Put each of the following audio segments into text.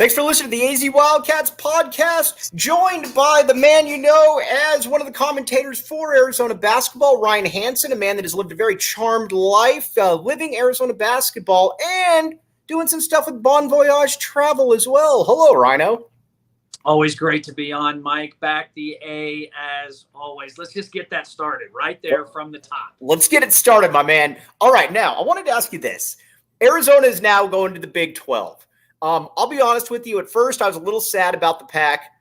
Thanks for listening to the AZ Wildcats podcast, joined by the man you know as one of the commentators for Arizona basketball, Ryan Hansen, a man that has lived a very charmed life, living Arizona basketball and doing some stuff with Bon Voyage Travel as well. Hello, Rhino. Always great to be on, Mike. Back the A as always. Let's just get that started right there from the top. Let's get it started, my man. All right, now, I wanted to ask you this. Arizona is now going to the Big 12. I'll be honest with you. At first, I was a little sad about the Pac,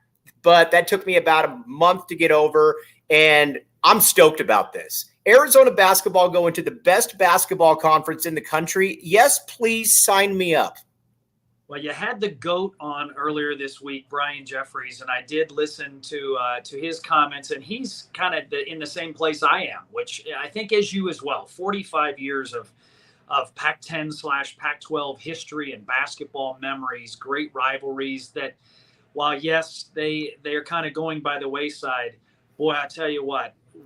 but that took me about a month to get over, and I'm stoked about this. Arizona basketball going to the best basketball conference in the country. Yes, please sign me up. Well, you had the GOAT on earlier this week, Brian Jeffries, and I did listen to his comments, and he's kind of in the same place I am, which I think as you as well. 45 years of Pac-10/Pac-12 history and basketball memories, great rivalries that, while yes, they are kind of going by the wayside, boy, I tell you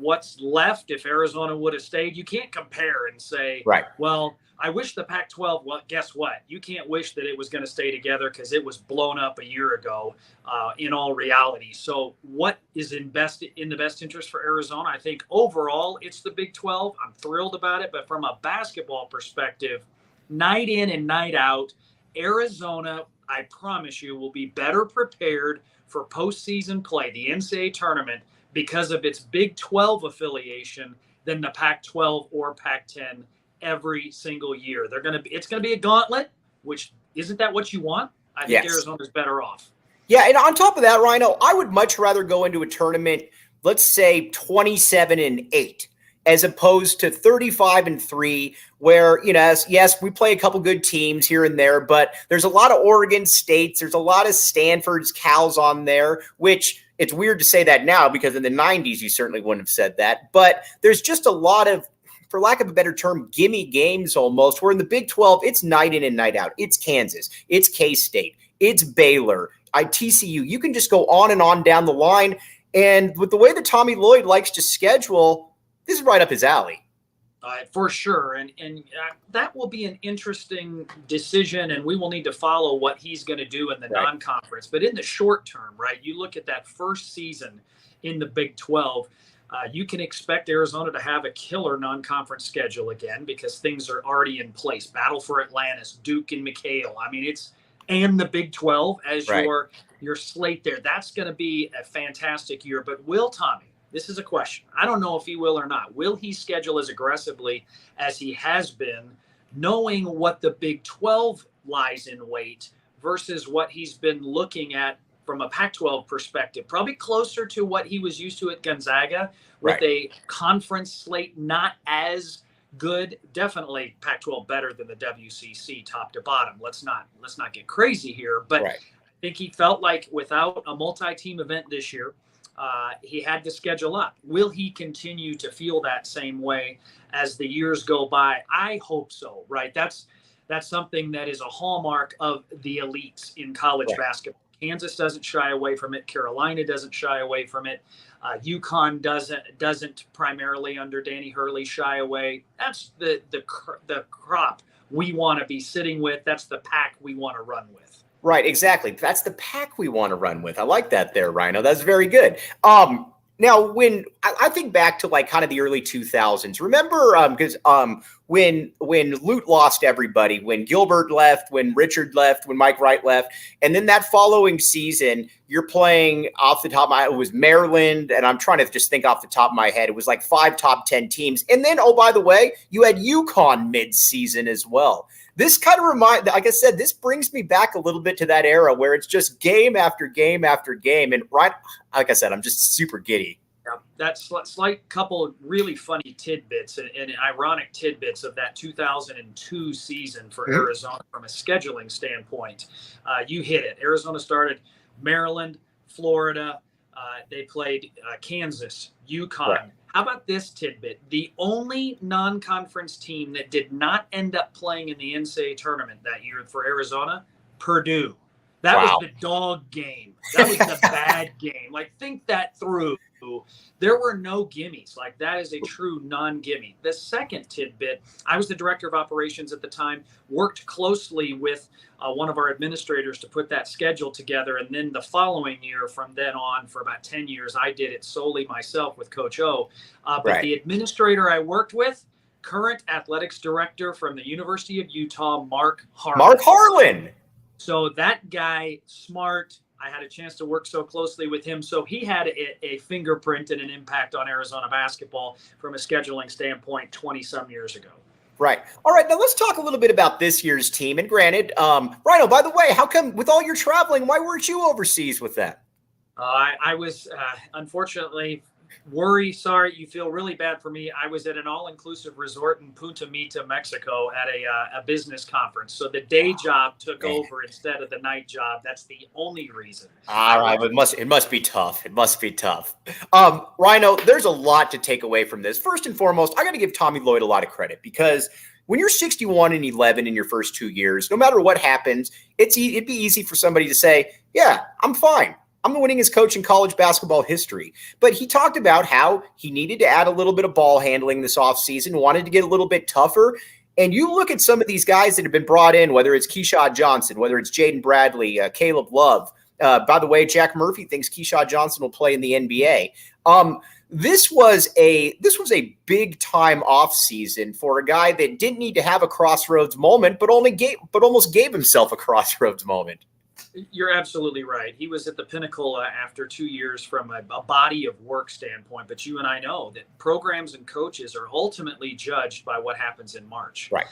what's left if Arizona would have stayed, you can't compare and say, right, well, I wish the Pac-12, well, guess what? You can't wish that it was going to stay together because it was blown up a year ago in all reality. So what is in the best interest for Arizona? I think overall it's the Big 12. I'm thrilled about it. But from a basketball perspective, night in and night out, Arizona, I promise you, will be better prepared for postseason play, the NCAA tournament, because of its Big 12 affiliation than the Pac-12 or Pac-10 every single year. It's going to be a gauntlet, which isn't that what you want? I think yes. Arizona's better off. Yeah, and on top of that, Rhino, I would much rather go into a tournament, let's say 27-8, as opposed to 35-3, where, you know, yes, we play a couple good teams here and there, but there's a lot of Oregon States, there's a lot of Stanford's, Cal's on there, which it's weird to say that now because in the 90s you certainly wouldn't have said that, but there's just a lot of, for lack of a better term, gimme games almost, where in the Big 12, it's night in and night out. It's Kansas. It's K-State. It's Baylor. TCU. You can just go on and on down the line. And with the way that Tommy Lloyd likes to schedule, this is right up his alley. For sure. And that will be an interesting decision, and we will need to follow what he's going to do in the non-conference. But in the short term, right, you look at that first season in the Big 12, you can expect Arizona to have a killer non-conference schedule again because things are already in place. Battle for Atlantis, Duke and McHale. I mean, and the Big 12 as your slate there. That's going to be a fantastic year. But will Tommy, this is a question. I don't know if he will or not. Will he schedule as aggressively as he has been, knowing what the Big 12 lies in wait versus what he's been looking at from a Pac-12 perspective, probably closer to what he was used to at Gonzaga with a conference slate not as good. Definitely Pac-12 better than the WCC top to bottom. Let's not get crazy here, but I think he felt like without a multi-team event this year, he had to schedule up. Will he continue to feel that same way as the years go by? I hope so, right? That's something that is a hallmark of the elites in college basketball. Kansas doesn't shy away from it. Carolina doesn't shy away from it. UConn doesn't primarily under Danny Hurley shy away. That's the crop we want to be sitting with. That's the pack we want to run with. Right, exactly. That's the pack we want to run with. I like that there, Rhino. That's very good. Now, when I think back to like kind of the early 2000s, remember because when Lute lost everybody, when Gilbert left, when Richard left, when Mike Wright left, and then that following season, you're playing off the top of my head, it was Maryland, and I'm trying to just think off the top of my head, it was like 5 top 10 teams. And then, oh, by the way, you had UConn mid-season as well. This kind of like I said, this brings me back a little bit to that era where it's just game after game after game. And like I said, I'm just super giddy. Yeah, that's like couple of really funny tidbits and ironic tidbits of that 2002 season for Arizona from a scheduling standpoint. You hit it. Arizona started Maryland, Florida. They played Kansas, UConn. Right. How about this tidbit? The only non-conference team that did not end up playing in the NCAA tournament that year for Arizona, Purdue. That was Wow. the dog game. That was the bad game. Like, think that through. There were no gimmies. Like, that is a true non-gimme. The second tidbit, I was the director of operations at the time, worked closely with one of our administrators to put that schedule together. And then the following year, from then on, for about 10 years, I did it solely myself with Coach O. But the administrator I worked with, current athletics director from the University of Utah, Mark Harlan. Mark Harlan. So that guy, smart. I had a chance to work so closely with him. So he had a fingerprint and an impact on Arizona basketball from a scheduling standpoint 20-some years ago. Right. All right. Now let's talk a little bit about this year's team. And granted, Rhino, by the way, how come with all your traveling, why weren't you overseas with that? I was, unfortunately, sorry, you feel really bad for me. I was at an all-inclusive resort in Punta Mita, Mexico at a business conference. So the day job took over instead of the night job. That's the only reason. All right. It must be tough. It must be tough. Rhino, there's a lot to take away from this. First and foremost, I got to give Tommy Lloyd a lot of credit because when you're 61-11 in your first 2 years, no matter what happens, it'd be easy for somebody to say, yeah, I'm fine. I'm the winningest coach in college basketball history. But he talked about how he needed to add a little bit of ball handling this offseason, wanted to get a little bit tougher. And you look at some of these guys that have been brought in, whether it's Keyshawn Johnson, whether it's Jaden Bradley, Caleb Love. By the way, Jack Murphy thinks Keyshawn Johnson will play in the NBA. This was a big time offseason for a guy that didn't need to have a crossroads moment, but almost gave himself a crossroads moment. You're absolutely right. He was at the pinnacle after 2 years from a body of work standpoint. But you and I know that programs and coaches are ultimately judged by what happens in March, right?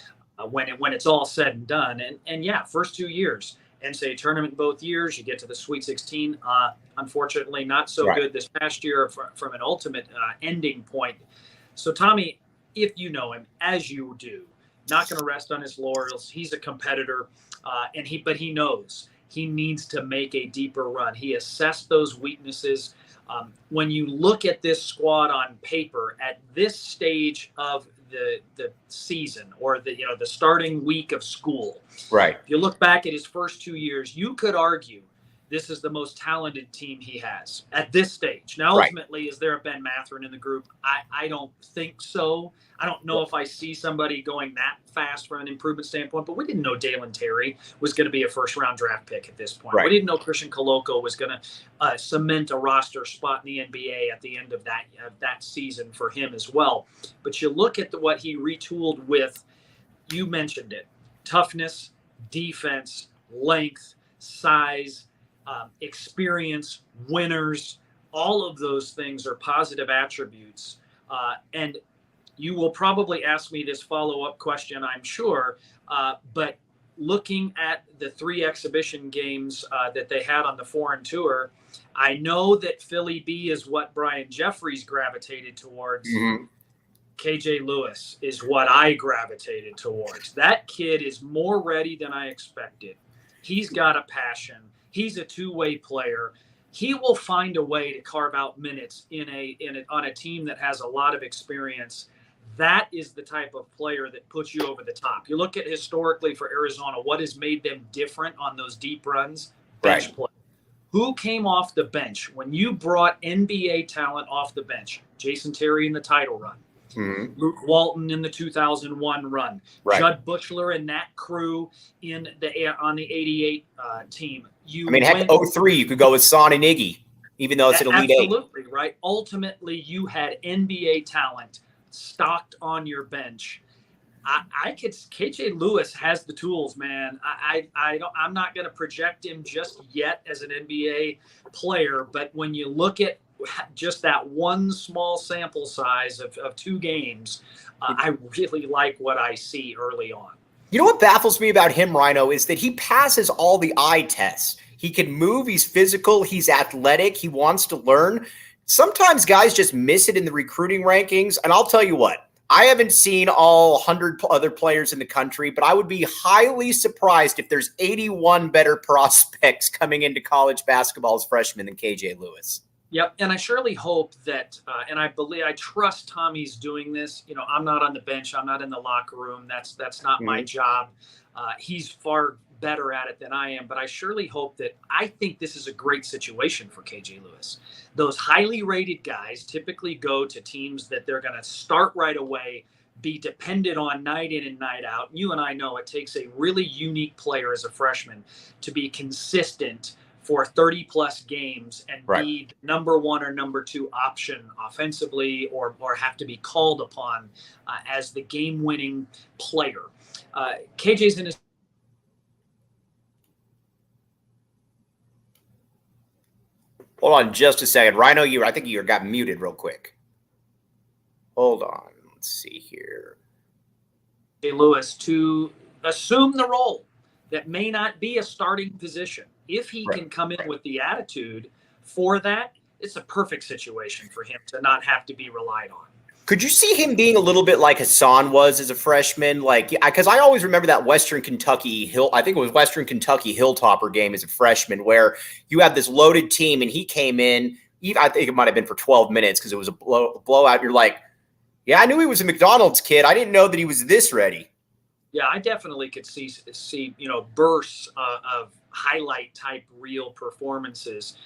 When it's all said and done. And yeah, first 2 years, NCAA tournament both years. You get to the Sweet 16. Unfortunately, not so good this past year from an ultimate ending point. So Tommy, if you know him as you do, not going to rest on his laurels. He's a competitor, but he knows. He needs to make a deeper run. He assessed those weaknesses. When you look at this squad on paper at this stage of the season or the starting week of school, right? If you look back at his first 2 years, you could argue this is the most talented team he has at this stage. Now, ultimately, is there a Ben Mathurin in the group? I don't think so. I don't know if I see somebody going that fast from an improvement standpoint, but we didn't know Dalen Terry was going to be a first-round draft pick at this point. We didn't know Christian Koloko was going to cement a roster spot in the NBA at the end of that season for him as well. But you look at what he retooled with, you mentioned it, toughness, defense, length, size, experience, winners, all of those things are positive attributes. And you will probably ask me this follow-up question, I'm sure, but looking at the 3 exhibition games that they had on the foreign tour, I know that Philly B is what Brian Jeffries gravitated towards. Mm-hmm. KJ Lewis is what I gravitated towards. That kid is more ready than I expected. He's got a passion. He's a two-way player. He will find a way to carve out minutes on a team that has a lot of experience. That is the type of player that puts you over the top. You look at historically for Arizona, what has made them different on those deep runs? Bench play. Who came off the bench when you brought NBA talent off the bench? Jason Terry in the title run. Mm-hmm. Luke Walton in the 2001 run. Judd Buchler and that crew on the 88 team. 03, you could go with Son and Iggy, even though it's an Elite 8. Absolutely, right? Ultimately, you had NBA talent stocked on your bench. KJ Lewis has the tools, man. I'm not going to project him just yet as an NBA player, but when you look at just that one small sample size of 2 games, I really like what I see early on. You know what baffles me about him, Rhino, is that he passes all the eye tests. He can move, he's physical, he's athletic, he wants to learn. Sometimes guys just miss it in the recruiting rankings, and I'll tell you what, I haven't seen all 100 other players in the country, but I would be highly surprised if there's 81 better prospects coming into college basketball as freshmen than KJ Lewis. Yep, and I surely hope that, and I trust Tommy's doing this. I'm not on the bench. I'm not in the locker room. That's not my job. He's far better at it than I am, but I surely hope that I think this is a great situation for KJ Lewis. Those highly rated guys typically go to teams that they're going to start right away, be dependent on night in and night out. You and I know it takes a really unique player as a freshman to be consistent for 30 plus games and be the number one or number two option offensively, or have to be called upon as the game winning player. KJ's in his Hold on just a second. Rhino, I think you got muted real quick. Hold on. Let's see here. Lewis to assume the role that may not be a starting position. If he can come in with the attitude for that, it's a perfect situation for him to not have to be relied on. Could you see him being a little bit like Hassan was as a freshman? Like, because I always remember that Western Kentucky Hilltopper game as a freshman, where you have this loaded team and he came in. I think it might have been for 12 minutes because it was a blowout. You're like, yeah, I knew he was a McDonald's kid. I didn't know that he was this ready. Yeah, I definitely could see bursts of highlight type real performances,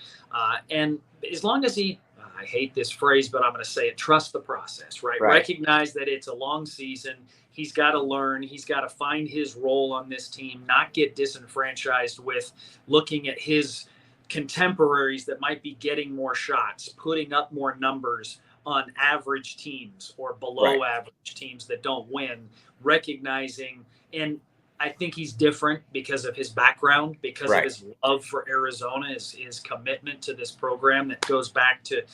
and as long as he. I hate this phrase, but I'm going to say it. Trust the process, right? Recognize that it's a long season. He's got to learn. He's got to find his role on this team, not get disenfranchised with looking at his contemporaries that might be getting more shots, putting up more numbers on average teams or below average teams that don't win, recognizing. And I think he's different because of his background, because of his love for Arizona, his commitment to this program that goes back to,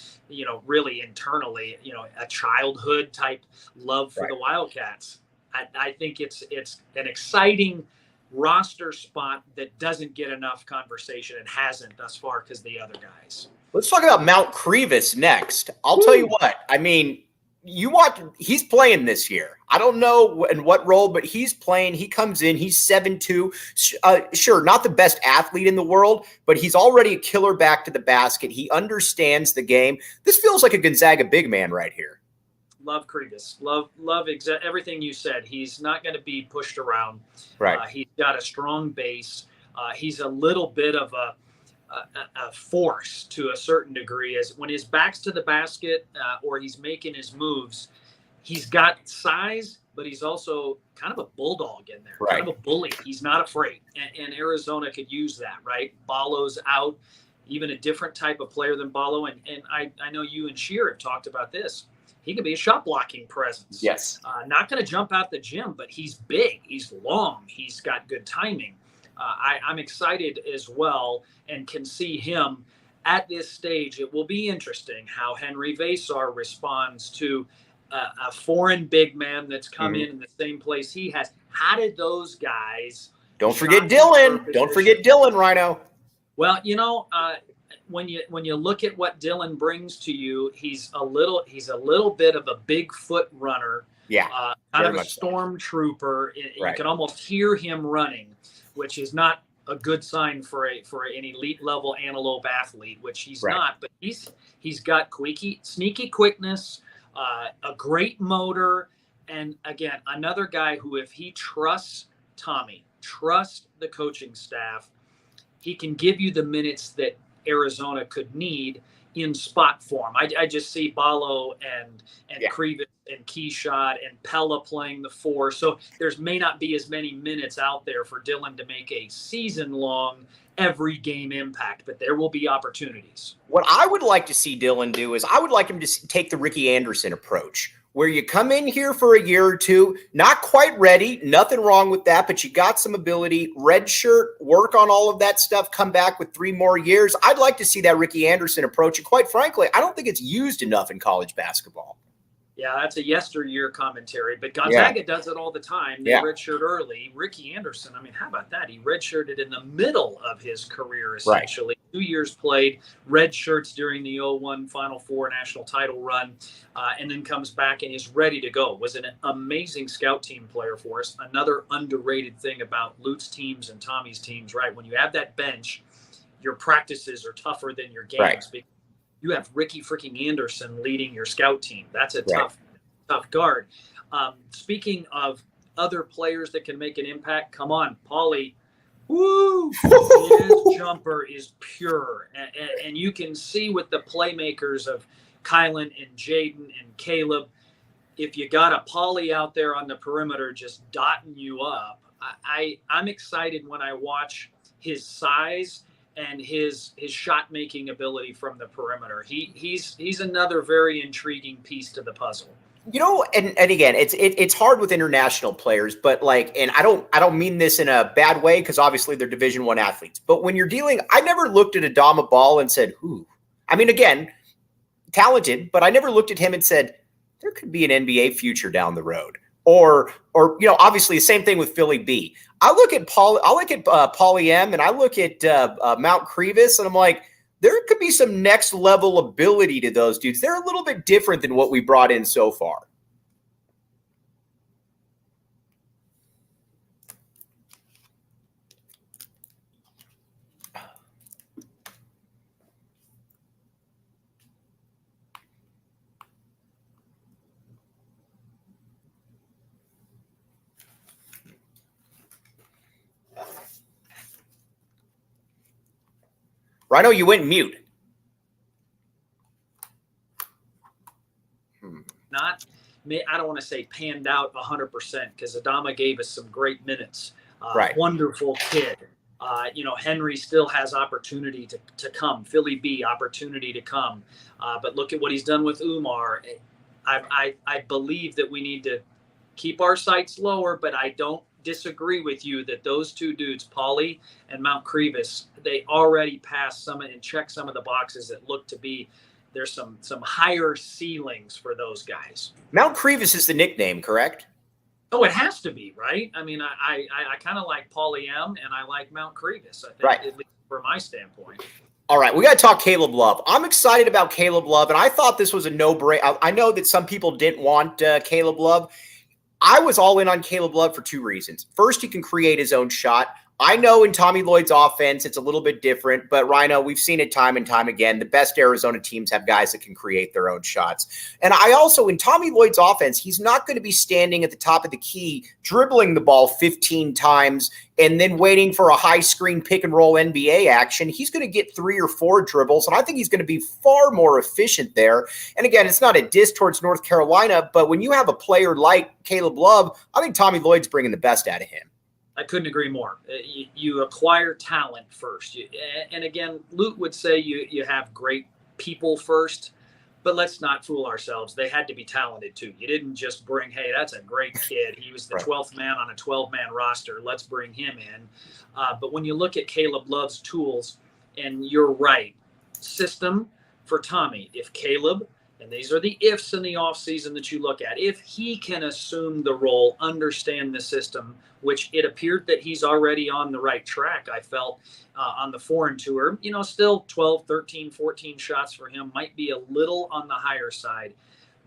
really internally, a childhood type love for the Wildcats. I think it's an exciting roster spot that doesn't get enough conversation and hasn't thus far because the other guys. Let's talk about Mount Crevis next. I'll tell you what, I mean, he's playing this year. I don't know in what role, but he's playing. He comes in, he's 7'2". Sure, not the best athlete in the world, but he's already a killer back to the basket. He understands the game. This feels like a Gonzaga big man right here. Love Crevis. Love everything you said. He's not going to be pushed around. He's got a strong base. He's a little bit of a force to a certain degree, as when his back's to the basket or he's making his moves, he's got size, but he's also kind of a bulldog in there, kind of a bully. He's not afraid. And Arizona could use that, right? Ballo's out, even a different type of player than Ballo. And I know you and Sheer have talked about this. He could be a shot blocking presence. Yes. Not going to jump out the gym, but he's big. He's long. He's got good timing. I'm excited as well and can see him at this stage. It will be interesting how Henry Vasar responds to a foreign big man that's come in the same place he has. How did those guys? Don't forget Dylan. Don't forget Dylan, Rhino. Well, when you look at what Dylan brings to you, he's a little bit of a Bigfoot runner. Yeah, kind of a stormtrooper. You can almost hear him running, which is not a good sign for an elite level antelope athlete, which he's not. But he's got sneaky quickness, a great motor, and again, another guy who, if he trusts Tommy, trusts the coaching staff, he can give you the minutes that Arizona could need in spot form. I just see Ballo and Crevis and Keyshot and Pella playing the 4. So there's may not be as many minutes out there for Dylan to make a season-long every game impact, but there will be opportunities. What I would like to see Dylan do is I would like him to take the Ricky Anderson approach, where you come in here for a year or two, not quite ready, nothing wrong with that, but you got some ability, red shirt, work on all of that stuff, come back with 3 more years. I'd like to see that Ricky Anderson approach, and quite frankly, I don't think it's used enough in college basketball. Yeah, that's a yesteryear commentary, but Gonzaga does it all the time. They redshirt early. Ricky Anderson, I mean, how about that? He redshirted in the middle of his career, essentially. 2 years played, red shirts during the 2001 Final Four national title run, and then comes back and is ready to go. Was an amazing scout team player for us. Another underrated thing about Lute's teams and Tommy's teams, right? When you have that bench, your practices are tougher than your games because you have Ricky freaking Anderson leading your scout team. That's a tough guard. Speaking of other players that can make an impact, come on, Paulie. Woo! His jumper is pure. And you can see with the playmakers of Kylan and Jaden and Caleb, if you got a Pauly out there on the perimeter just dotting you up, I'm excited when I watch his size and his shot making ability from the perimeter. He's another very intriguing piece to the puzzle. And again, it's hard with international players, but and I don't mean this in a bad way, because obviously they're Division I athletes. But when you're dealing, I never looked at Adama Ball and said, "Ooh." I mean, again, talented, but I never looked at him and said, there could be an NBA future down the road. Or obviously the same thing with Philly B. I look at Pauly M, and I look at Mount Crevis, and I'm like, there could be some next level ability to those dudes. They're a little bit different than what we brought in so far. Rhino, you went mute. I don't want to say panned out 100%, because Adama gave us some great minutes. Right. Wonderful kid. Henry still has opportunity to come. Philly B, opportunity to come. But look at what he's done with Umar. I believe that we need to keep our sights lower, but I don't disagree with you that those two dudes, Pauly and Mount Crevis, they already passed some and checked some of the boxes that look to be, there's some higher ceilings for those guys. Mount Crevis is the nickname, correct? Oh, it has to be, right? I mean, I kind of like Pauly M, and I like Mount Crevis, I think, right, at least from my standpoint. All right, we got to talk Caleb Love. I'm excited about Caleb Love, and I thought this was a no-brainer. I know that some people didn't want Caleb Love. I was all in on Caleb Love for two reasons. First, he can create his own shot. I know in Tommy Lloyd's offense, it's a little bit different, but Rhino, we've seen it time and time again. The best Arizona teams have guys that can create their own shots. And I also, in Tommy Lloyd's offense, he's not going to be standing at the top of the key, dribbling the ball 15 times and then waiting for a high screen pick and roll NBA action. He's going to get 3 or 4 dribbles, and I think he's going to be far more efficient there. And again, it's not a diss towards North Carolina, but when you have a player like Caleb Love, I think Tommy Lloyd's bringing the best out of him. I couldn't agree more. You acquire talent first. And again, Luke would say you have great people first, but let's not fool ourselves. They had to be talented too. You didn't just bring, hey, that's a great kid. He was the 12th man on a 12-man roster. Let's bring him in. But when you look at Caleb Love's tools, and you're right, system for Tommy, if Caleb, and these are the ifs in the offseason that you look at, if he can assume the role, understand the system, which it appeared that he's already on the right track, I felt, on the foreign tour, still 12, 13, 14 shots for him might be a little on the higher side.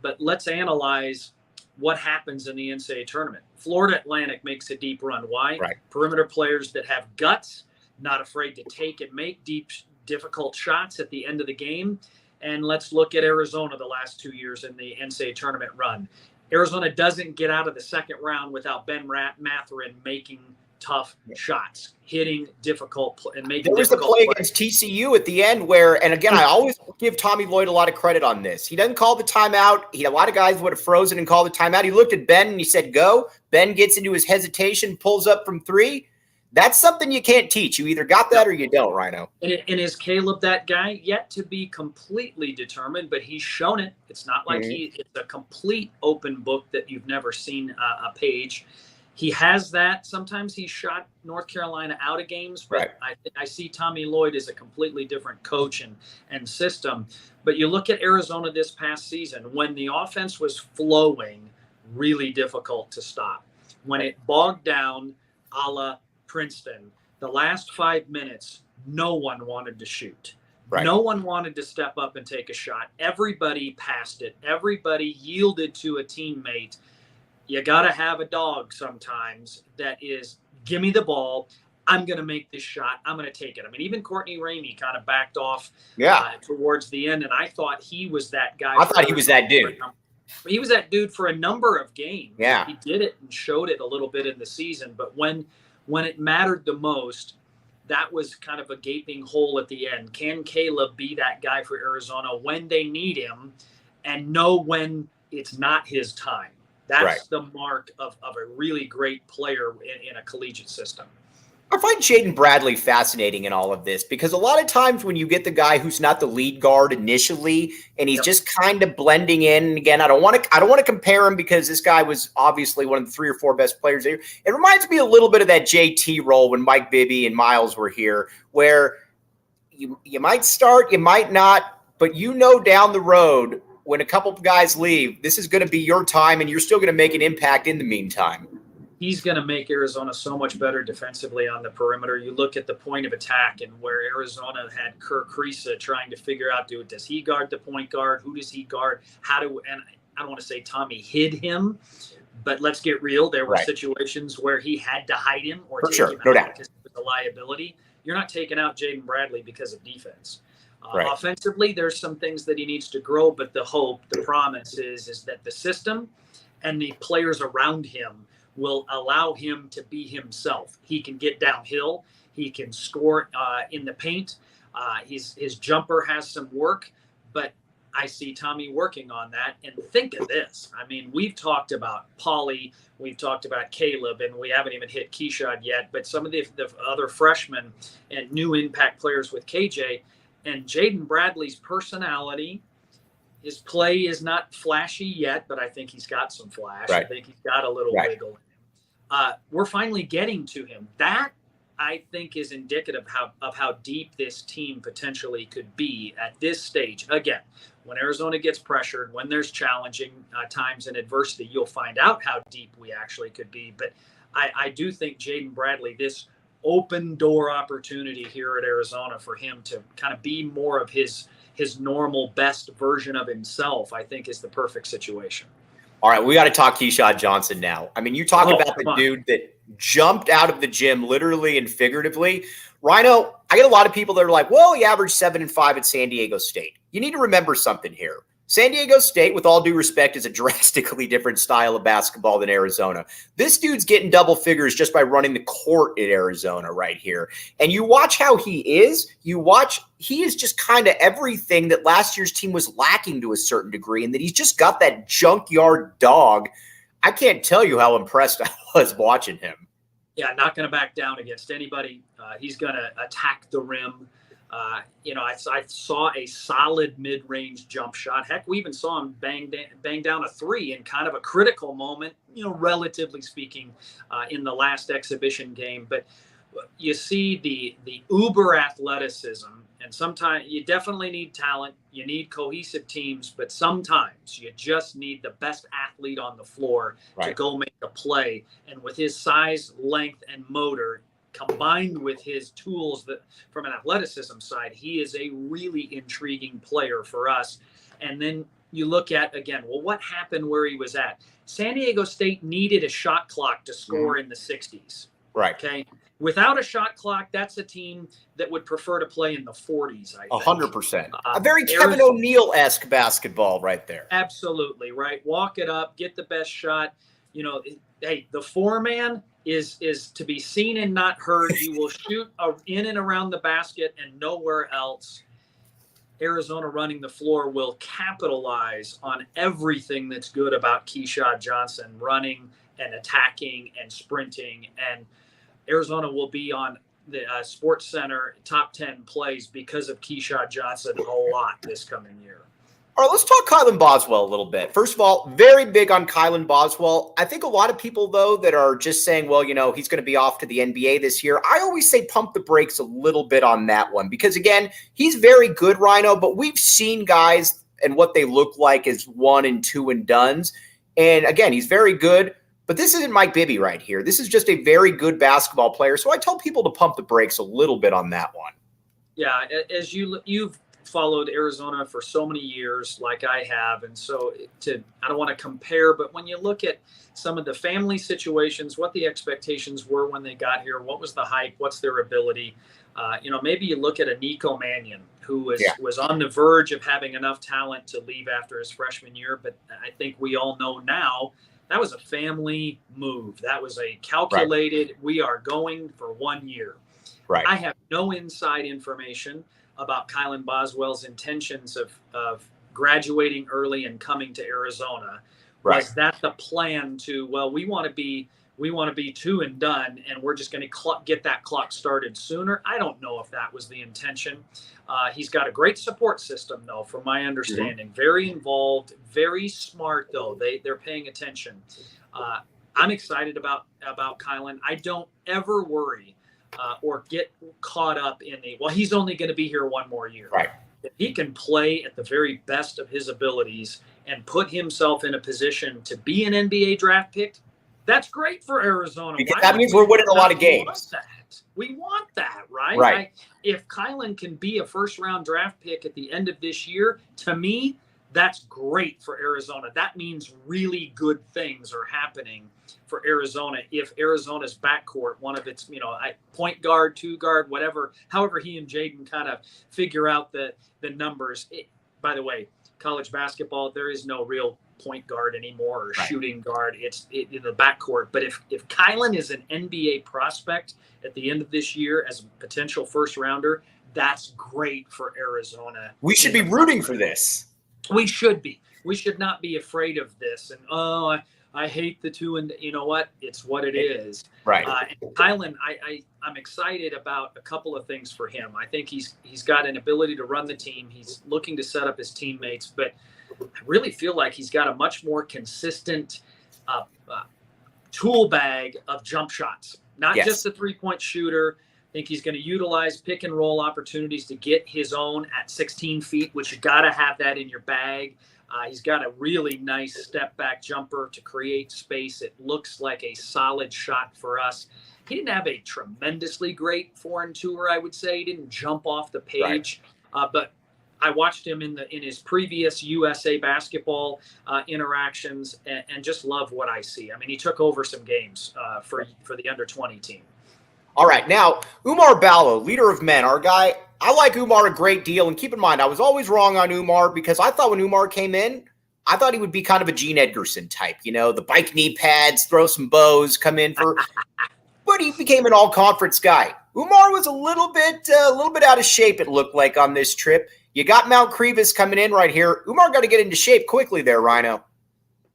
But let's analyze what happens in the NCAA tournament. Florida Atlantic makes a deep run. Why? Right. Perimeter players that have guts, not afraid to take and make deep, difficult shots at the end of the game. And let's look at Arizona the last 2 years in the NCAA tournament run. Arizona doesn't get out of the second round without Ben Mathurin making tough shots, hitting difficult and making. There was the play against TCU at the end where, and again, I always give Tommy Lloyd a lot of credit on this. He doesn't call the timeout. A lot of guys would have frozen and called the timeout. He looked at Ben and he said, go. Ben gets into his hesitation, pulls up from 3. That's something you can't teach. You either got that or you don't, Rhino. And is Caleb that guy? Yet to be completely determined, but he's shown it. It's not like it's a complete open book that you've never seen a page. He has that. Sometimes he shot North Carolina out of games, but I see Tommy Lloyd as a completely different coach and system. But you look at Arizona this past season, when the offense was flowing, really difficult to stop. When it bogged down, a la Princeton, the last 5 minutes, no one wanted to shoot. Right. No one wanted to step up and take a shot. Everybody passed it. Everybody yielded to a teammate. You got to have a dog sometimes that is, give me the ball. I'm going to make this shot. I'm going to take it. I mean, even Courtney Ramey kind of backed off towards the end, and I thought he was that guy. I thought he was that dude. He was that dude for a number of games. Yeah. He did it and showed it a little bit in the season, but when it mattered the most, that was kind of a gaping hole at the end. Can Caleb be that guy for Arizona when they need him and know when it's not his time? That's the mark of a really great player in a collegiate system. I find Jaden Bradley fascinating in all of this because a lot of times when you get the guy who's not the lead guard initially and he's just kind of blending in, and again, I don't want to compare him because this guy was obviously one of the 3 or 4 best players there. It reminds me a little bit of that JT role when Mike Bibby and Miles were here, where you might start, you might not, but down the road when a couple of guys leave, this is going to be your time and you're still going to make an impact in the meantime. He's going to make Arizona so much better defensively on the perimeter. You look at the point of attack and where Arizona had Kirk Kriisa trying to figure out, does he guard the point guard? Who does he guard? And I don't want to say Tommy hid him, but let's get real. There were situations where he had to hide him or take him out because it was a liability. You're not taking out Jaden Bradley because of defense. Offensively, there's some things that he needs to grow, but the hope, the promise is that the system and the players around him will allow him to be himself. He can get downhill. He can score in the paint. His jumper has some work, but I see Tommy working on that. And think of this. I mean, we've talked about Pauly, we've talked about Caleb, and we haven't even hit Keyshawn yet, but some of the other freshmen and new impact players with KJ and Jaden Bradley's personality. His play is not flashy yet, but I think he's got some flash. I think he's got a little wiggle. We're finally getting to him. That, I think, is indicative of how deep this team potentially could be at this stage. Again, when Arizona gets pressured, when there's challenging times and adversity, you'll find out how deep we actually could be. But I do think Jaden Bradley, this open door opportunity here at Arizona for him to kind of be more of his normal best version of himself, I think is the perfect situation. All right, we got to talk Keyshawn Johnson now. I mean, you talk about the dude that jumped out of the gym literally and figuratively. Rhino, I get a lot of people that are like, well, he averaged 7 and 5 at San Diego State. You need to remember something here. San Diego State, with all due respect, is a drastically different style of basketball than Arizona. This dude's getting double figures just by running the court at Arizona right here. And you watch how he is. He is just kind of everything that last year's team was lacking to a certain degree, and that he's just got that junkyard dog. I can't tell you how impressed I was watching him. Yeah, not going to back down against anybody. He's going to attack the rim. I saw a solid mid-range jump shot. Heck, we even saw him bang down a 3 in kind of a critical moment, relatively speaking, in the last exhibition game. But you see the uber athleticism, and sometimes you definitely need talent. You need cohesive teams, but sometimes you just need the best athlete on the floor to go make a play. And with his size, length, and motor, combined with his tools that from an athleticism side, he is a really intriguing player for us. And then you look at, again, well, what happened where he was at? San Diego State needed a shot clock to score in the 60s. Right. Okay. Without a shot clock, that's a team that would prefer to play in the 40s, I think. 100%. A very Kevin O'Neal-esque basketball right there. Absolutely, right? Walk it up, get the best shot. Hey, the 4-man is to be seen and not heard. He will shoot in and around the basket and nowhere else. Arizona running the floor will capitalize on everything that's good about Keyshawn Johnson, running and attacking and sprinting. And Arizona will be on the Sports Center top 10 plays because of Keyshawn Johnson a lot this coming year. All right, let's talk Kylan Boswell a little bit. First of all, very big on Kylan Boswell. I think a lot of people, though, that are just saying, well, he's going to be off to the NBA this year. I always say pump the brakes a little bit on that one because, again, he's very good, Rhino, but we've seen guys and what they look like as 1 and 2 and dones. And, again, he's very good. But this isn't Mike Bibby right here. This is just a very good basketball player. So I tell people to pump the brakes a little bit on that one. Yeah, as you've followed Arizona for so many years like I have. And so I don't want to compare, but when you look at some of the family situations, what the expectations were when they got here, what was the hype, what's their ability? Maybe you look at a Nico Mannion who was on the verge of having enough talent to leave after his freshman year. But I think we all know now, that was a family move. That was a calculated, we are going for 1 year. Right. I have no inside information about Kylan Boswell's intentions of graduating early and coming to Arizona. Right. Was that the plan we want to be two and done, and we're just going to get that clock started sooner? I don't know if that was the intention. He's got a great support system, though, from my understanding. Very involved, very smart, though. They're paying attention. I'm excited about Kylan. I don't ever worry or get caught up in he's only going to be here one more year. Right. If he can play at the very best of his abilities and put himself in a position to be an NBA draft pick, that's great for Arizona. Because that means we're winning a lot of games. We want that, right? Right. If Kylan can be a first-round draft pick at the end of this year, to me, that's great for Arizona. That means really good things are happening for Arizona. If Arizona's backcourt, one of its, point guard, two guard, whatever, however he and Jaden kind of figure out the numbers. By the way, college basketball, there is no real point guard anymore or shooting guard. It's in the backcourt. But if Kylan is an NBA prospect at the end of this year as a potential first rounder, that's great for Arizona. We should be rooting for this. We should be. We should not be afraid of this. And I hate the two, and you know what? It's what it is. Right. And Kylan, I'm excited about a couple of things for him. I think he's got an ability to run the team. He's looking to set up his teammates, but I really feel like he's got a much more consistent tool bag of jump shots, not just a three-point shooter. I think he's going to utilize pick and roll opportunities to get his own at 16 feet, which you got to have that in your bag. He's got a really nice step back jumper to create space. It looks like a solid shot for us. He didn't have a tremendously great foreign tour, I would say. He didn't jump off the page, but I watched him in his previous USA basketball interactions and just love what I see. I mean, he took over some games for the under-20 team. All right, now, Oumar Ballo, leader of men, our guy. I like Oumar a great deal, and keep in mind, I was always wrong on Oumar because I thought when Oumar came in, I thought he would be kind of a Gene Edgerson type, the bike knee pads, throw some bows, come in for – but he became an all-conference guy. Oumar was a little bit out of shape, it looked like, on this trip. You got Mount Crevis coming in right here. Oumar got to get into shape quickly there, Rhino.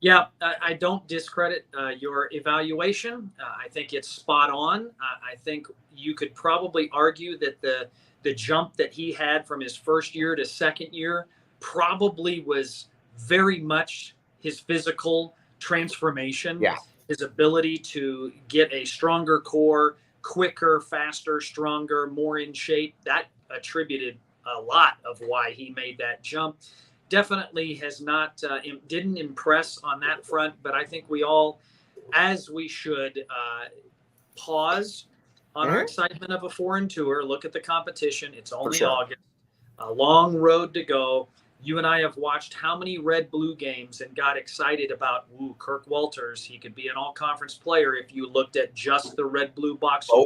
Yeah, I don't discredit your evaluation. I think it's spot on. I think you could probably argue that the jump that he had from his first year to second year probably was very much his physical transformation, his ability to get a stronger core, quicker, faster, stronger, more in shape. That attributed a lot of why he made that jump. Definitely has not didn't impress on that front, but I think we all, as we should, pause on our excitement of a foreign tour. Look at the competition. It's only August, a long road to go. You and I have watched how many red-blue games and got excited about, Kirk Walters. He could be an all-conference player if you looked at just the red-blue box score.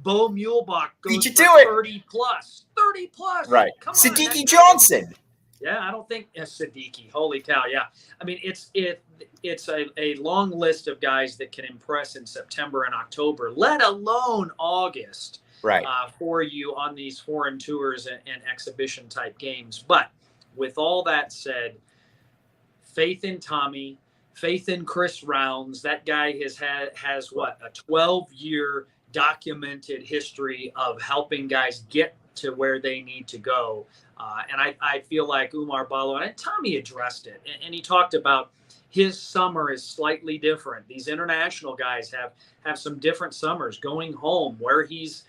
Bo Muehlbach goes for 30 plus. Right. Come on, Siddiqui Johnson. Yeah, I don't think Siddiqui. Holy cow! Yeah, I mean it's a long list of guys that can impress in September and October, let alone August. Right. For you on these foreign tours and exhibition type games. But with all that said, faith in Tommy, faith in Chris Rounds. That guy has a 12-year documented history of helping guys get to where they need to go. And I feel like Oumar Ballo, and Tommy addressed it, and he talked about his summer is slightly different. These international guys have some different summers going home where his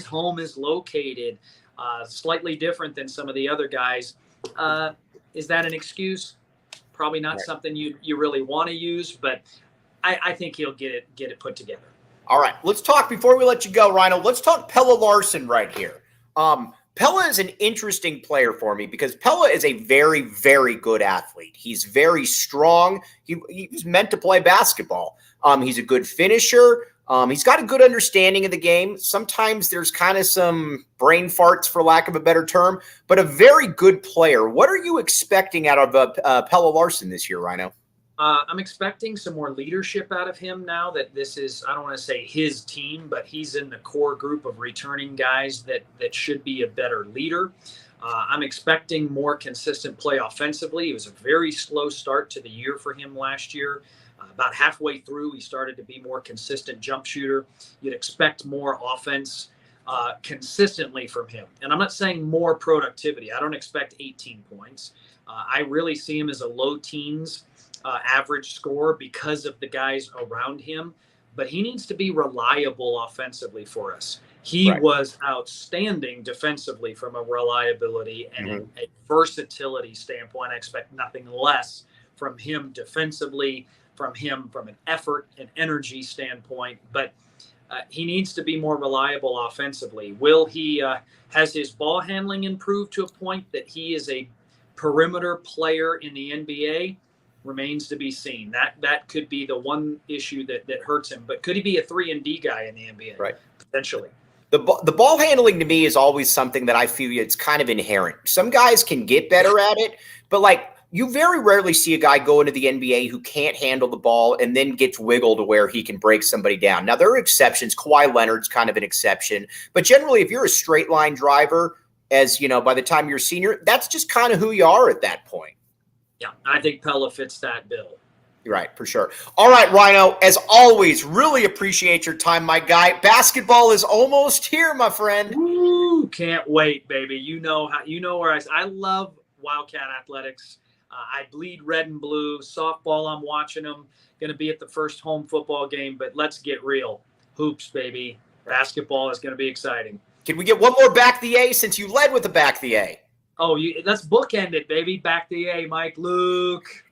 home is located, slightly different than some of the other guys. Is that an excuse? Probably not something you really want to use, but I think he'll get it put together. All right, let's talk before we let you go, Rhino. Let's talk Pelle Larsson right here. Pelle is an interesting player for me because Pelle is a very, very good athlete. He's very strong. He was meant to play basketball. He's a good finisher. He's got a good understanding of the game. Sometimes there's kind of some brain farts, for lack of a better term, but a very good player. What are you expecting out of Pelle Larsson this year, Rhino? I'm expecting some more leadership out of him now that this is, I don't want to say his team, but he's in the core group of returning guys that should be a better leader. I'm expecting more consistent play offensively. It was a very slow start to the year for him last year. About halfway through, he started to be more consistent jump shooter. You'd expect more offense consistently from him. And I'm not saying more productivity. I don't expect 18 points. I really see him as a low teens average score because of the guys around him. But he needs to be reliable offensively for us. He was outstanding defensively from a reliability and a versatility standpoint. I expect nothing less from him defensively, from an effort and energy standpoint. But he needs to be more reliable offensively. Will he has his ball handling improved to a point that he is a perimeter player in the NBA? Remains to be seen. That could be the one issue that hurts him. But could he be a 3-and-D guy in the NBA? Right. Potentially. The ball handling to me is always something that I feel it's kind of inherent. Some guys can get better at it, but like you very rarely see a guy go into the NBA who can't handle the ball and then gets wiggled to where he can break somebody down. Now, there are exceptions. Kawhi Leonard's kind of an exception. But generally, if you're a straight line driver, as you know, by the time you're a senior, that's just kind of who you are at that point. Yeah, I think Pella fits that bill. You're right, for sure. All right, Rhino, as always, really appreciate your time, my guy. Basketball is almost here, my friend. Woo, can't wait, baby. You know where I love Wildcat athletics. I bleed red and blue. Softball, I'm watching them. Going to be at the first home football game, but let's get real. Hoops, baby. Basketball is going to be exciting. Can we get one more back the A since you led with the back the A? Oh, let's bookend it, baby. Back the A, Mike Luke.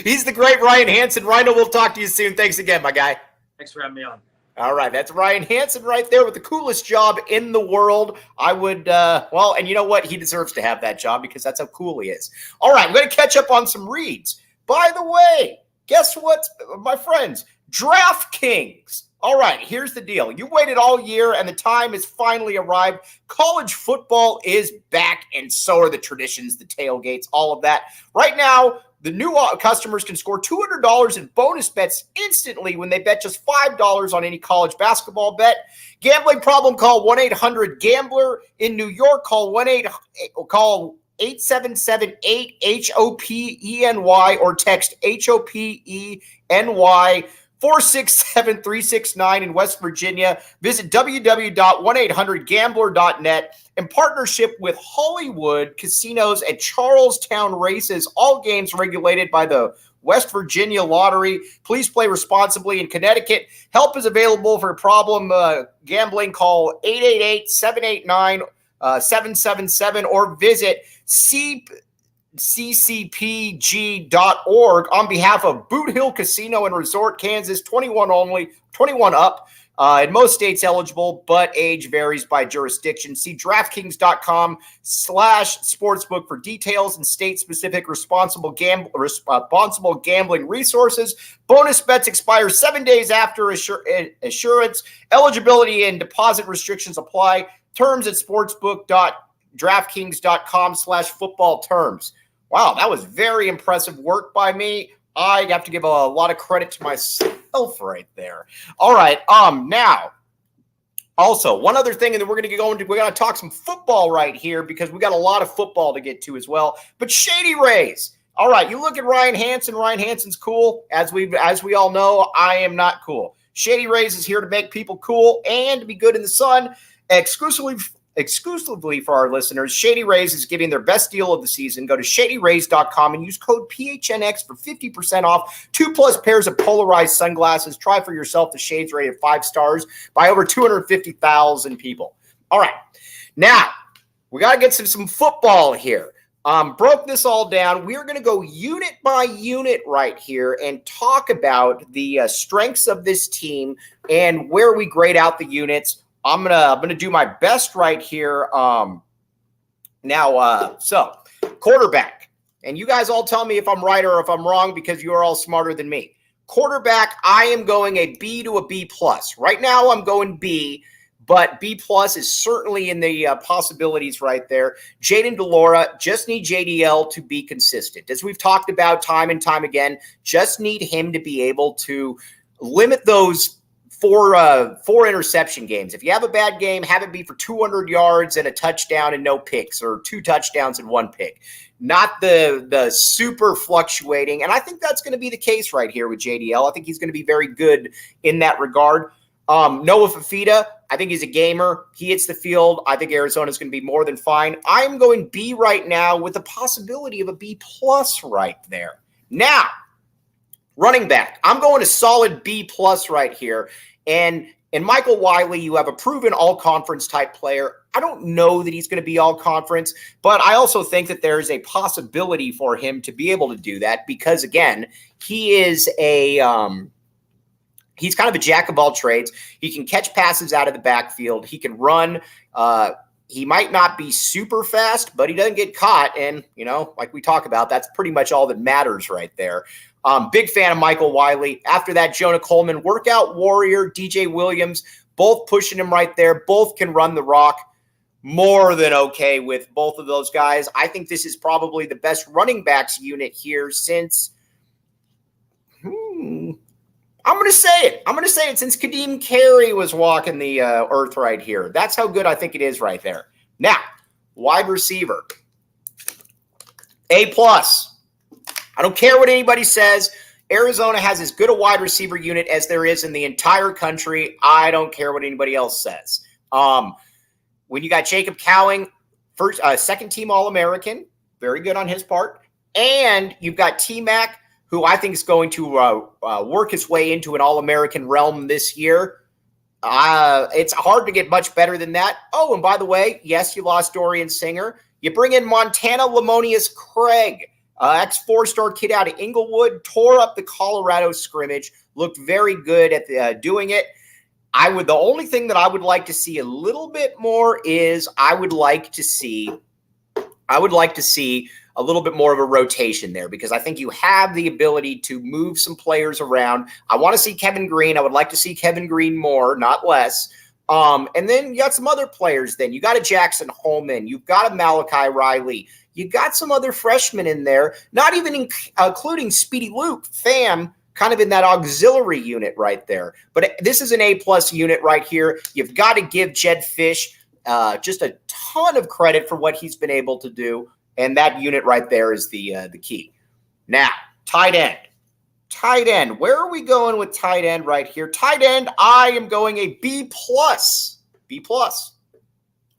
He's the great Ryan Hansen. Rhino, we'll talk to you soon. Thanks again, my guy. Thanks for having me on. All right, that's Ryan Hansen right there with the coolest job in the world. I would, and you know what? He deserves to have that job because that's how cool he is. All right, I'm going to catch up on some reads. By the way, guess what, my friends? DraftKings. All right, here's the deal. You waited all year, and the time has finally arrived. College football is back, and so are the traditions, the tailgates, all of that. Right now, the new customers can score $200 in bonus bets instantly when they bet just $5 on any college basketball bet. Gambling problem, call 1-800-GAMBLER. In New York, call 877-8-HOPENY or text HOPENY 467-369 in West Virginia. Visit www.1800gambler.net. In partnership with Hollywood Casinos at Charlestown Races, all games regulated by the West Virginia Lottery. Please play responsibly. In Connecticut, help is available for problem gambling. Call 888-789-777 or visit ccpg.org on behalf of Boot Hill Casino and Resort, Kansas. 21 only, 21 up. In most states eligible, but age varies by jurisdiction. See DraftKings.com/sportsbook for details and state-specific responsible gambling resources. Bonus bets expire 7 days after assurance. Eligibility and deposit restrictions apply. Terms at sportsbook.draftkings.com/football terms. Wow, that was very impressive work by me. I have to give a lot of credit to myself right there. All right. Now, also, one other thing, and then we're going to talk some football right here because we got a lot of football to get to as well. But Shady Rays. All right, you look at Ryan Hansen. Ryan Hansen's cool. As we all know, I am not cool. Shady Rays is here to make people cool and to be good in the sun. Exclusively for our listeners, Shady Rays is giving their best deal of the season. Go to shadyrays.com and use code PHNX for 50% off 2+ pairs of polarized sunglasses. Try for yourself the shades rated 5 stars by over 250,000 people. All right. Now, we got to get some football here. Broke this all down. We're going to go unit by unit right here and talk about the strengths of this team and where we grade out the units. I'm gonna do my best right here. So quarterback, and you guys all tell me if I'm right or if I'm wrong because you are all smarter than me. Quarterback, I am going a B to a B+. Right now, I'm going B, but B plus is certainly in the possibilities right there. Jaden DeLora, just need JDL to be consistent. As we've talked about time and time again, just need him to be able to limit those four interception games. If you have a bad game, have it be for 200 yards and a touchdown and no picks, or 2 touchdowns and 1 pick. Not the super fluctuating. And I think that's going to be the case right here with JDL. I think he's going to be very good in that regard. Noah Fafita, I think he's a gamer. He hits the field. I think Arizona's going to be more than fine. I'm going B right now with the possibility of a B plus right there. Now, running back, I'm going to solid B plus right here. And Michael Wiley, you have a proven all-conference type player. I don't know that he's going to be all-conference, but I also think that there's a possibility for him to be able to do that because, again, he is he's kind of a jack of all trades. He can catch passes out of the backfield. He can run. He might not be super fast, but he doesn't get caught. And, like we talk about, that's pretty much all that matters right there. Big fan of Michael Wiley. After that, Jonah Coleman, workout warrior, DJ Williams, both pushing him right there. Both can run the rock. More than okay with both of those guys. I think this is probably the best running backs unit here since I'm going to say it. I'm going to say it since Kadeem Carey was walking the earth right here. That's how good I think it is right there. Now, wide receiver. A plus. I don't care what anybody says. Arizona has as good a wide receiver unit as there is in the entire country. I don't care what anybody else says. When you got Jacob Cowing, first, second team All-American, very good on his part. And you've got T-Mac, who I think is going to work his way into an All-American realm this year. It's hard to get much better than that. Oh, and by the way, yes, you lost Dorian Singer. You bring in Montana Lamonius Craig, ex-4-star kid out of Inglewood, tore up the Colorado scrimmage, looked very good at doing it. The only thing that I would like to see a little bit more is I would like to see a little bit more of a rotation there because I think you have the ability to move some players around. I want to see Kevin Green. I would like to see Kevin Green more, not less. And then you got some other players then. You got a Jackson Holman. You've got a Malachi Riley. You got some other freshmen in there, not even including Speedy Luke, Pham, kind of in that auxiliary unit right there. But this is an A-plus unit right here. You've got to give Jed Fish just a ton of credit for what he's been able to do. And that unit right there is the key. Now, tight end. Tight end. Where are we going with tight end right here? Tight end, I am going a B+. B+.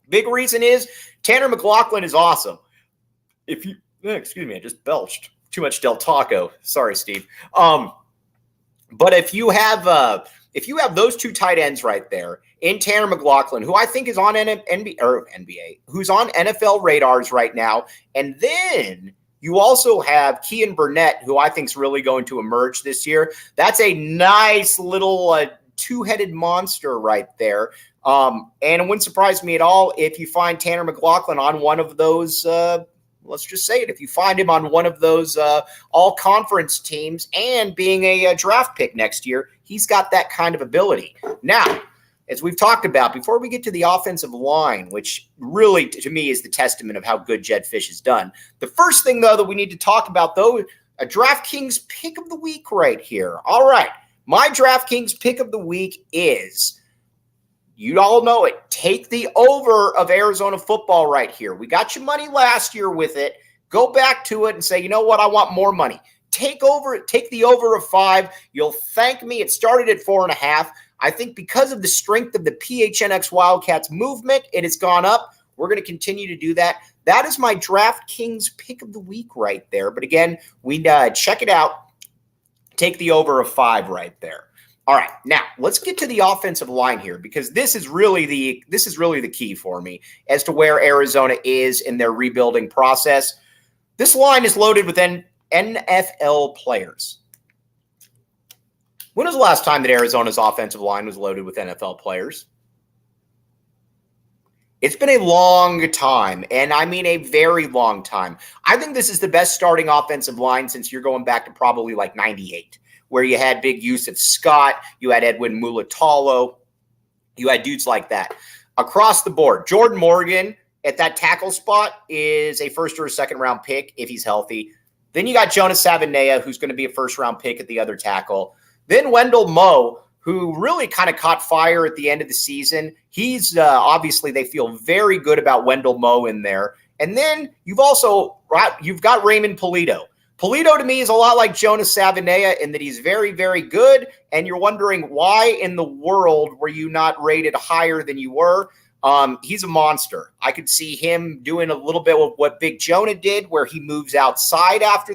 Big reason is Tanner McLaughlin is awesome. Excuse me, I just belched. Too much Del Taco. Sorry, Steve. But if you have those two tight ends right there in Tanner McLaughlin, who I think is on NBA, who's on NFL radars right now, and then you also have Kean Burnett, who I think is really going to emerge this year. That's a nice little two-headed monster right there. And it wouldn't surprise me at all if you find Tanner McLaughlin on one of those let's just say it. If you find him on one of those all-conference teams and being a draft pick next year, he's got that kind of ability. Now, as we've talked about, before we get to the offensive line, which really, to me, is the testament of how good Jed Fish has done, the first thing, though, that we need to talk about, though, a DraftKings pick of the week right here. All right, my DraftKings pick of the week is... You all know it. Take the over of Arizona football right here. We got your money last year with it. Go back to it and say, you know what? I want more money. Take the over of 5. You'll thank me. It started at 4.5. I think because of the strength of the PHNX Wildcats movement, it has gone up. We're going to continue to do that. That is my DraftKings pick of the week right there. But again, we check it out. Take the over of 5 right there. All right, now let's get to the offensive line here because this is really the key for me as to where Arizona is in their rebuilding process. This line is loaded with NFL players. When was the last time that Arizona's offensive line was loaded with NFL players? It's been a long time, and I mean a very long time. I think this is the best starting offensive line since you're going back to probably like 98. Where you had big Yusuf Scott, you had Edwin Mulatalo, You had dudes like that. Across the board, Jordan Morgan at that tackle spot is a first or a second round pick if he's healthy. Then you got Jonas Savaiinaea, who's going to be a first round pick at the other tackle. Then Wendell Moe, who really kind of caught fire at the end of the season. He's obviously they feel very good about Wendell Moe in there. And then you've got Raymond Polito. Polito to me is a lot like Jonas Savaiinaea in that he's very, very good. And you're wondering why in the world were you not rated higher than you were? He's a monster. I could see him doing a little bit of what Big Jonah did, where he moves outside after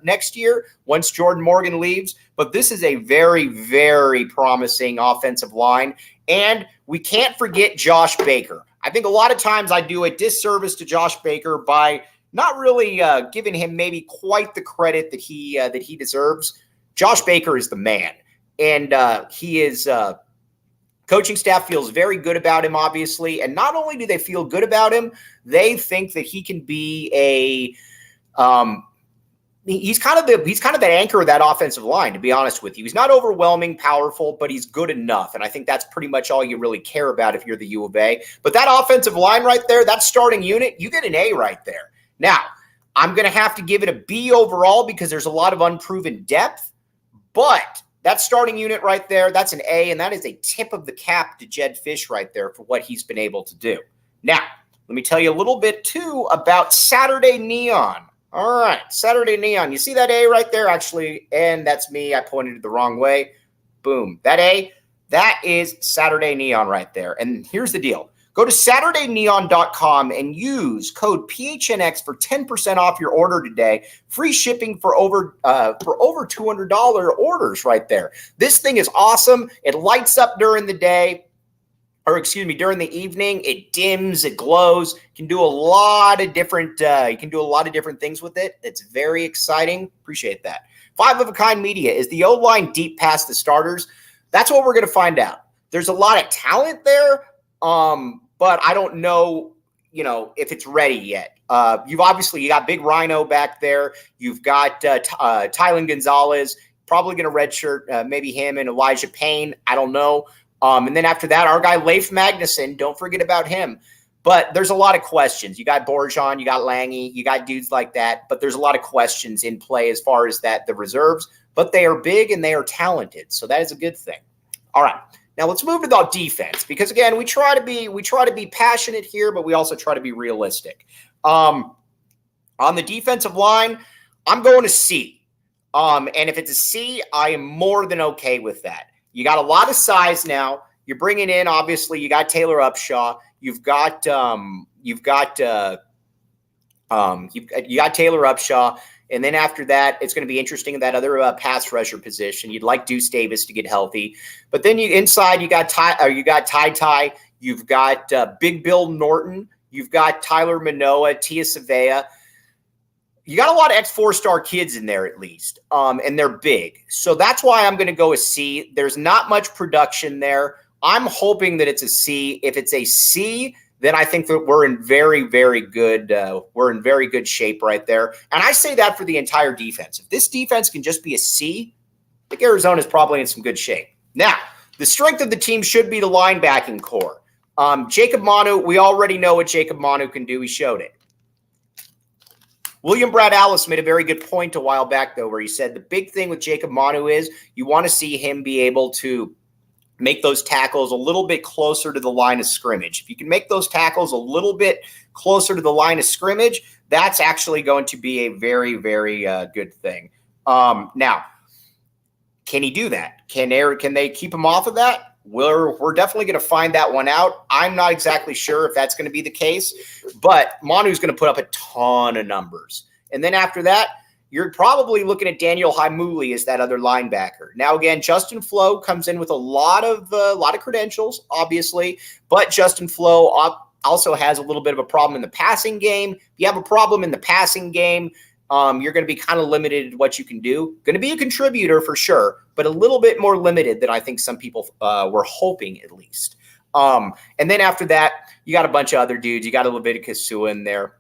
next year once Jordan Morgan leaves. But this is a very, very promising offensive line. And we can't forget Josh Baker. I think a lot of times I do a disservice to Josh Baker by not really giving him maybe quite the credit that he deserves. Josh Baker is the man. And he is coaching staff feels very good about him, obviously. And not only do they feel good about him, they think that he can be he's kind of that anchor of that offensive line, to be honest with you. He's not overwhelming, powerful, but he's good enough. And I think that's pretty much all you really care about if you're the U of A. But that offensive line right there, that starting unit, you get an A right there. Now, I'm going to have to give it a B overall because there's a lot of unproven depth, but that starting unit right there, that's an A, and that is a tip of the cap to Jedd Fisch right there for what he's been able to do. Now, let me tell you a little bit, too, about Saturday Neon. All right, Saturday Neon. You see that A right there? Actually, and that's me. I pointed it the wrong way. Boom. That A, that is Saturday Neon right there. And here's the deal. Go to SaturdayNeon.com and use code PHNX for 10% off your order today. Free shipping for over $200 orders right there. This thing is awesome. It lights up during the day, during the evening. It dims, it glows. You can do a lot of different things with it. It's very exciting. Appreciate that. 5 of a Kind Media. Is the O-line deep past the starters? That's what we're going to find out. There's a lot of talent there. But I don't know, if it's ready yet. You got Big Rhino back there. You've got Tylan Gonzalez, probably going to redshirt, maybe him and Elijah Payne. I don't know. And then after that, our guy Leif Magnuson, don't forget about him. But there's a lot of questions. You got Borjan, you got Lange, you got dudes like that. But there's a lot of questions in play as far as the reserves. But they are big and they are talented. So that is a good thing. All right. Now let's move to the defense because again we try to be passionate here, but we also try to be realistic. On the defensive line, I'm going to C. And if it's a C, I am more than okay with that. You got a lot of size now. You're bringing in obviously you got Taylor Upshaw. You got Taylor Upshaw. And then after that, it's going to be interesting in that other pass rusher position. You'd like Deuce Davis to get healthy. But then you got Ty. You've got Big Bill Norton. You've got Tyler Manoa, Tia Savea. You got a lot of ex-4-star kids in there at least, and they're big. So that's why I'm going to go a C. There's not much production there. I'm hoping that it's a C. If it's a C, then I think that we're in very, very good. We're in very good shape right there. And I say that for the entire defense. If this defense can just be a C, I think Arizona's probably in some good shape. Now, the strength of the team should be the linebacking core. Jacob Manu, we already know what Jacob Manu can do. He showed it. William Brad Alice made a very good point a while back, though, where he said the big thing with Jacob Manu is you want to see him be able to make those tackles a little bit closer to the line of scrimmage. If you can make those tackles a little bit closer to the line of scrimmage, that's actually going to be a very, very good thing. Now, can he do that? Can they keep him off of that? We're definitely going to find that one out. I'm not exactly sure if that's going to be the case, but Manu's going to put up a ton of numbers. And then after that, you're probably looking at Daniel Haimuli as that other linebacker. Now, again, Justin Flo comes in with a lot of credentials, obviously, but Justin Flo also has a little bit of a problem in the passing game. If you have a problem in the passing game, you're going to be kind of limited in what you can do. Going to be a contributor for sure, but a little bit more limited than I think some people were hoping at least. And then after that, you got a bunch of other dudes. You got a Leviticus Sua in there.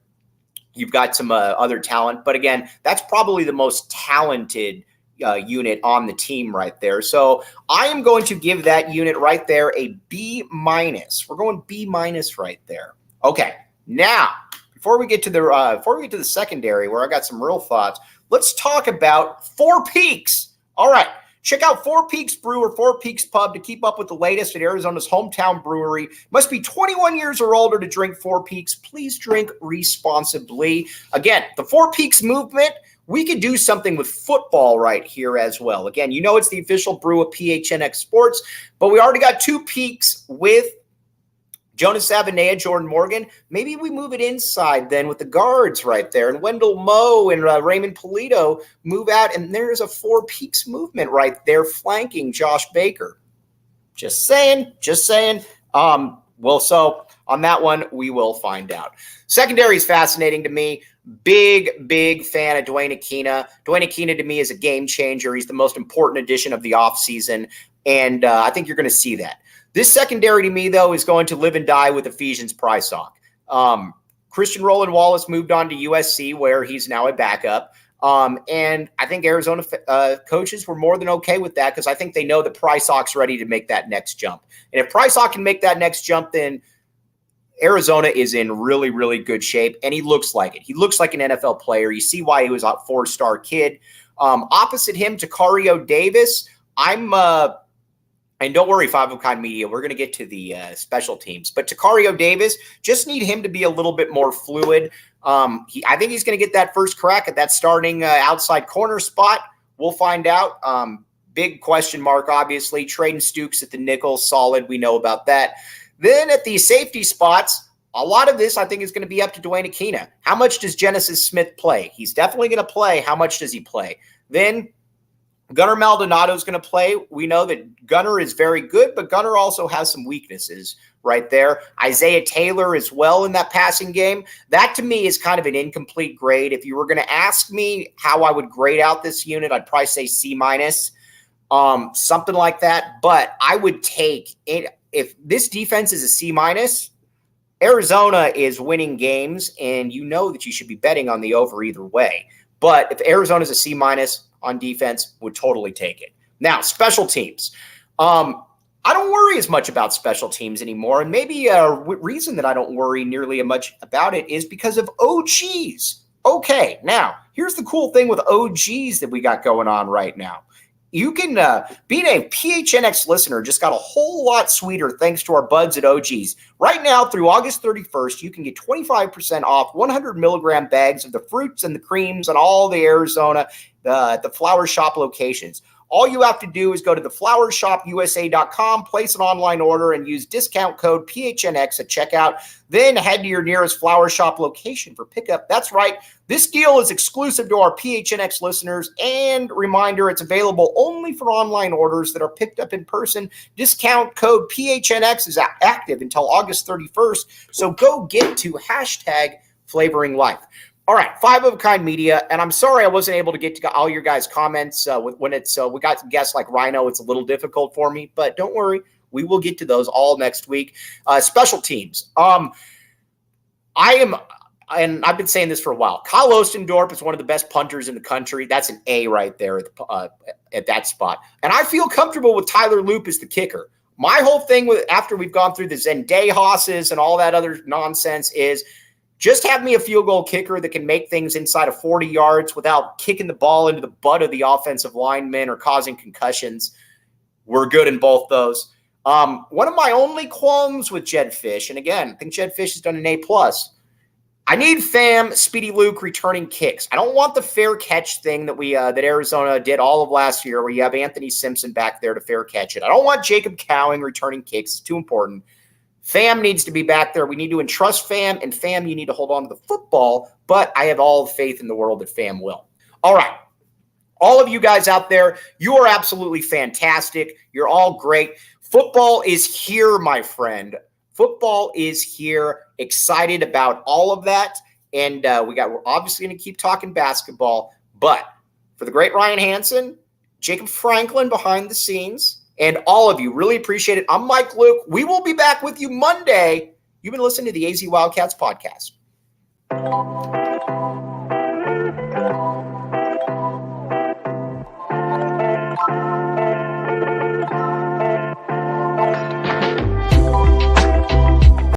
You've got some other talent. But again, that's probably the most talented unit on the team right there. So I am going to give that unit right there a B-. We're going B- right there. Okay, now before we get to the secondary, where I got some real thoughts, let's talk about Four Peaks. All right. Check out Four Peaks Brew or Four Peaks Pub to keep up with the latest at Arizona's hometown brewery. Must be 21 years or older to drink Four Peaks. Please drink responsibly. Again, the Four Peaks movement, we could do something with football right here as well. Again, you know it's the official brew of PHNX Sports, but we already got 2 peaks with Jonas Sabanea, Jordan Morgan. Maybe we move it inside then with the guards right there. And Wendell Moe and Raymond Polito move out. And there's a Four Peaks movement right there flanking Josh Baker. Just saying. Well, so on that one, we will find out. Secondary is fascinating to me. Big fan of Dwayne Aquina. Dwayne Aquina to me is a game changer. He's the most important addition of the offseason. And I think you're going to see that. This secondary to me, though, is going to live and die with Ephesians Prysock. Christian Roland Wallace moved on to USC, where he's now a backup. And I think Arizona coaches were more than okay with that because I think they know that Prysock's ready to make that next jump. And if Prysock can make that next jump, then Arizona is in really, really good shape, and he looks like it. He looks like an NFL player. You see why he was a 4-star kid. Opposite him, Takario Davis, and don't worry, Five of Kind Media, we're going to get to the special teams. But Takario Davis, just need him to be a little bit more fluid. I think he's going to get that first crack at that starting outside corner spot. We'll find out. Big question mark, obviously. Traden Stukes at the nickel, solid. We know about that. Then at the safety spots, a lot of this I think is going to be up to Dwayne Aquina. How much does Genesis Smith play? He's definitely going to play. How much does he play? Then Gunnar Maldonado is going to play. We know that Gunnar is very good, but Gunnar also has some weaknesses right there. Isaiah Taylor as well in that passing game. That to me is kind of an incomplete grade. If you were going to ask me how I would grade out this unit, I'd probably say C-, something like that. But I would take it. If this defense is a C-, Arizona is winning games, and you know that you should be betting on the over either way. But if Arizona is a C- on defense, would totally take it. Now, special teams. I don't worry as much about special teams anymore, and maybe a reason that I don't worry nearly as much about it is because of OGs. Okay, now, here's the cool thing with OGs that we got going on right now. You can, being a PHNX listener just got a whole lot sweeter thanks to our buds at OGs. Right now, through August 31st, you can get 25% off 100 milligram bags of the fruits and the creams on all the Arizona, the Flower Shop locations. All you have to do is go to theflowershopusa.com, place an online order, and use discount code PHNX at checkout. Then head to your nearest Flower Shop location for pickup. That's right. This deal is exclusive to our PHNX listeners, and reminder, it's available only for online orders that are picked up in person. Discount code PHNX is active until August 31st, so go get to #flavoringlife. All right, Five of a Kind Media, and I'm sorry I wasn't able to get to all your guys' comments when it's we got guests like Rhino. It's a little difficult for me, but don't worry, we will get to those all next week. Special teams. And I've been saying this for a while. Kyle Ostendorp is one of the best punters in the country. That's an A right there at that spot. And I feel comfortable with Tyler Loop as the kicker. My whole thing after we've gone through the Zendayhosses and all that other nonsense is just have me a field goal kicker that can make things inside of 40 yards without kicking the ball into the butt of the offensive lineman or causing concussions. We're good in both those. One of my only qualms with Jed Fish, and again, I think Jed Fish has done an A+. I need Speedy Luke returning kicks. I don't want the fair catch thing that that Arizona did all of last year where you have Anthony Simpson back there to fair catch it. I don't want Jacob Cowing returning kicks. It's too important. Fam needs to be back there. We need to entrust Fam, and Fam, you need to hold on to the football, but I have all the faith in the world that Fam will. All right. All of you guys out there, you are absolutely fantastic. You're all great. Football is here, my friend. Football is here. Excited about all of that. And we're obviously going to keep talking basketball. But for the great Ryan Hansen, Jacob Franklin behind the scenes, and all of you, really appreciate it. I'm Mike Luke. We will be back with you Monday. You've been listening to the AZ Wildcats podcast.